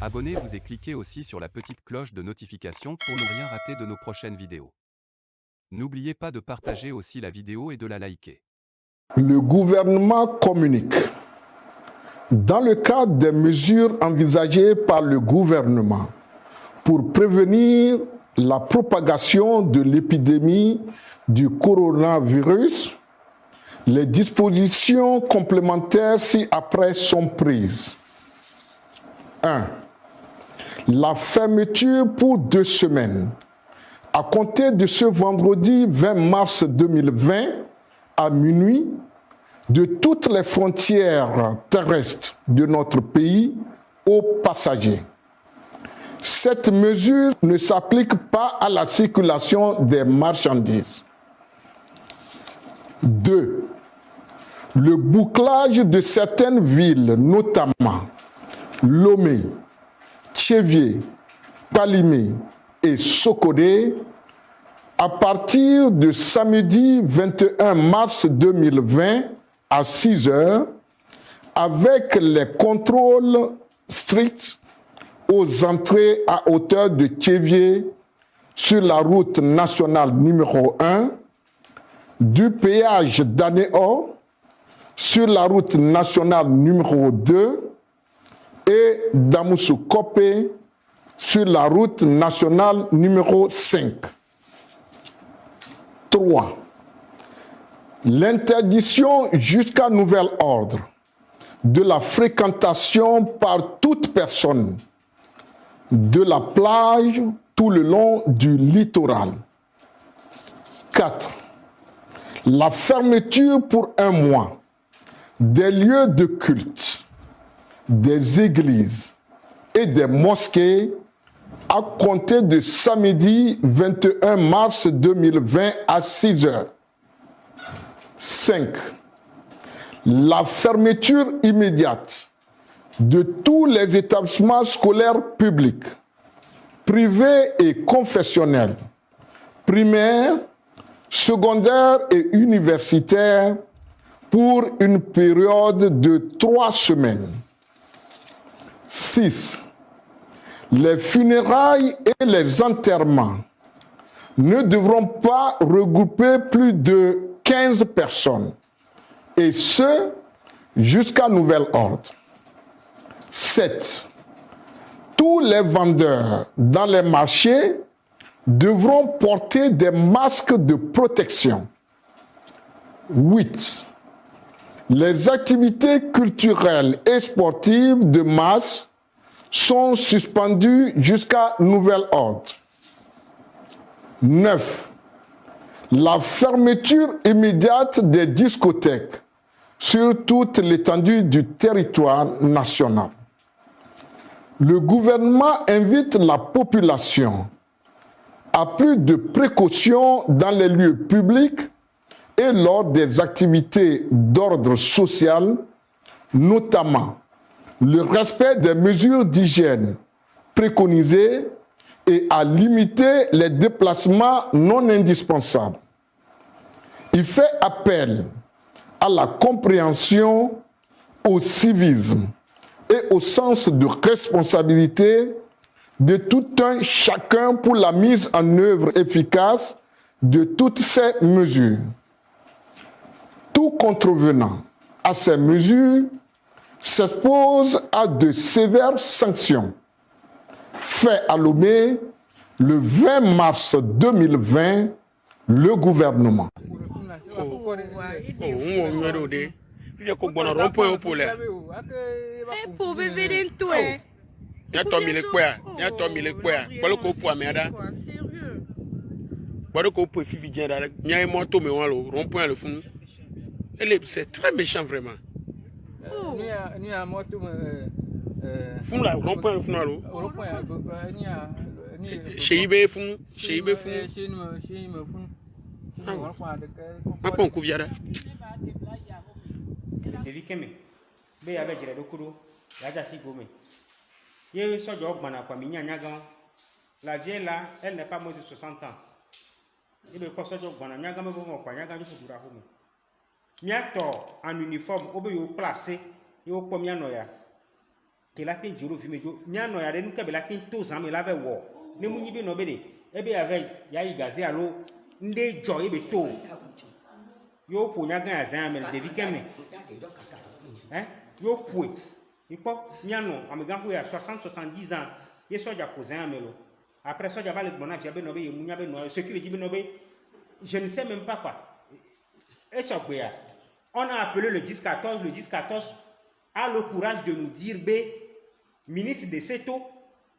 Abonnez-vous et cliquez aussi sur la petite cloche de notification pour ne rien rater de nos prochaines vidéos. N'oubliez pas de partager aussi la vidéo et de la liker. Le gouvernement communique. Dans le cadre des mesures envisagées par le gouvernement pour prévenir la propagation de l'épidémie du coronavirus, les dispositions complémentaires ci-après sont prises. 1. La fermeture pour 2 semaines, à compter de ce vendredi 20 mars 2020 à minuit, de toutes les frontières terrestres de notre pays aux passagers. Cette mesure ne s'applique pas à la circulation des marchandises. 2. Le bouclage de certaines villes, notamment Lomé, Tchévié, Palimé et Sokodé, à partir de samedi 21 mars 2020 à 6 heures, avec les contrôles stricts aux entrées à hauteur de Tchévié sur la route nationale numéro 1, du péage d'Anéo sur la route nationale numéro 2 et d'Amoussou-Kopé sur la route nationale numéro 5. 3. L'interdiction jusqu'à nouvel ordre de la fréquentation par toute personne de la plage tout le long du littoral. 4. La fermeture pour 1 mois des lieux de culte, des églises et des mosquées à compter de samedi 21 mars 2020 à 6 heures. 5. La fermeture immédiate de tous les établissements scolaires publics, privés et confessionnels, primaires, secondaires et universitaires pour une période de 3 semaines. 6. Les funérailles et les enterrements ne devront pas regrouper plus de 15 personnes, et ce, jusqu'à nouvel ordre. 7. Tous les vendeurs dans les marchés devront porter des masques de protection. 8. Les activités culturelles et sportives de masse sont suspendues jusqu'à nouvel ordre. 9. La fermeture immédiate des discothèques sur toute l'étendue du territoire national. Le gouvernement invite la population à plus de précautions dans les lieux publics et lors des activités d'ordre social, notamment le respect des mesures d'hygiène préconisées et à limiter les déplacements non indispensables. Il fait appel à la compréhension, au civisme et au sens de responsabilité de tout un chacun pour la mise en œuvre efficace de toutes ces mesures. Tout contrevenant à ces mesures s'expose à de sévères sanctions. Fait à Lomé le 20 mars 2020, le gouvernement. C'est très méchant vraiment. Fou là, rond-point le fou là. Chez Ibé fou, chez Ibé fou. Ma pon couviara. Devikeme, be avec Jere Dokuro, Yada Sigome. Yé sojo Ogbana kwa Minya Nyagan. La vieille là, elle n'est pas moins de 60 ans. Et le sojo Ogbana Nyagan me bon kwa Nyagan du Fudura Home. Miato en uniforme, obe yo placé, yo pomia noya. ke la tin joro vime jo miano ya renu ke be la tin to zame la ve wo ne mu nyibe no be de ebe ya ve ya yi gaze alo nde jo ebe to yo po nya gan azan me de vi keme yo po ipo miano amegan po ya 60 70 ans ye soja ko zan me lo après soja va le gbona fi be no be ye mu nya be no sécurité be no be je ne sais même pas quoi et so gbe ya on a appelé le 10-14 le 10-14 a le courage de nous dire B, ministre de Seto,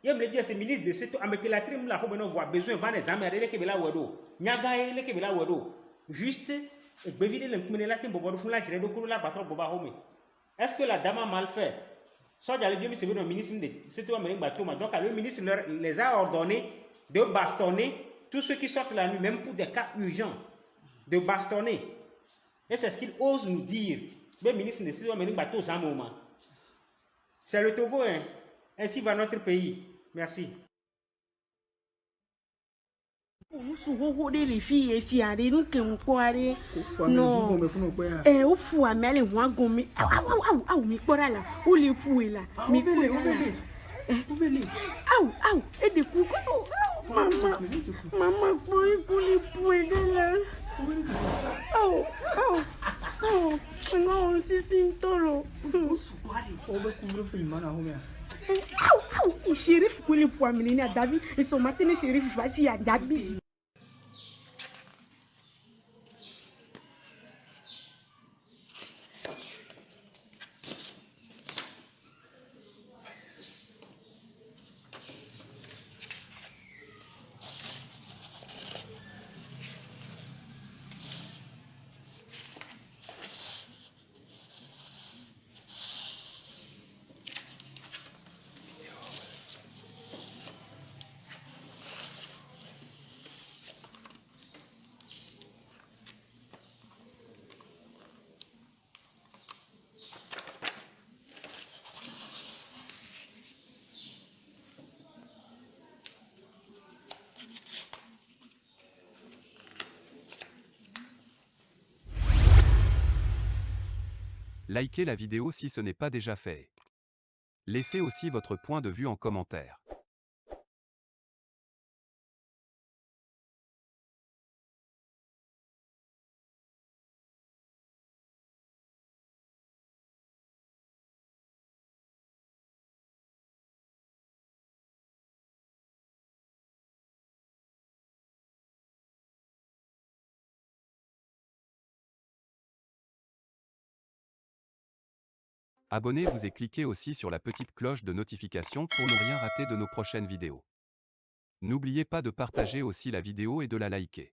il me dit c'est ministre de Seto, avec la trim là, on voit besoin de les amis, les kebela wedo, nyagaye les kebela wedo, juste, bevide le kumene la timbo bodo fula jire do kuru la patron boba home. Est-ce que la dame a mal fait? Ça, j'allais dire, c'est le ministre de Seto, donc le ministre les a ordonné de bastonner tous ceux qui sortent la nuit, même pour des cas urgents, de bastonner. Et c'est ce qu'il ose nous dire. C'est le Togo, hein. Ainsi va notre pays. Merci. Non, si toro. Sheriff kuli pour amener à David et son matin le sheriff va fier à David. Likez la vidéo si ce n'est pas déjà fait. Laissez aussi votre point de vue en commentaire. Abonnez-vous et cliquez aussi sur la petite cloche de notification pour ne rien rater de nos prochaines vidéos. N'oubliez pas de partager aussi la vidéo et de la liker.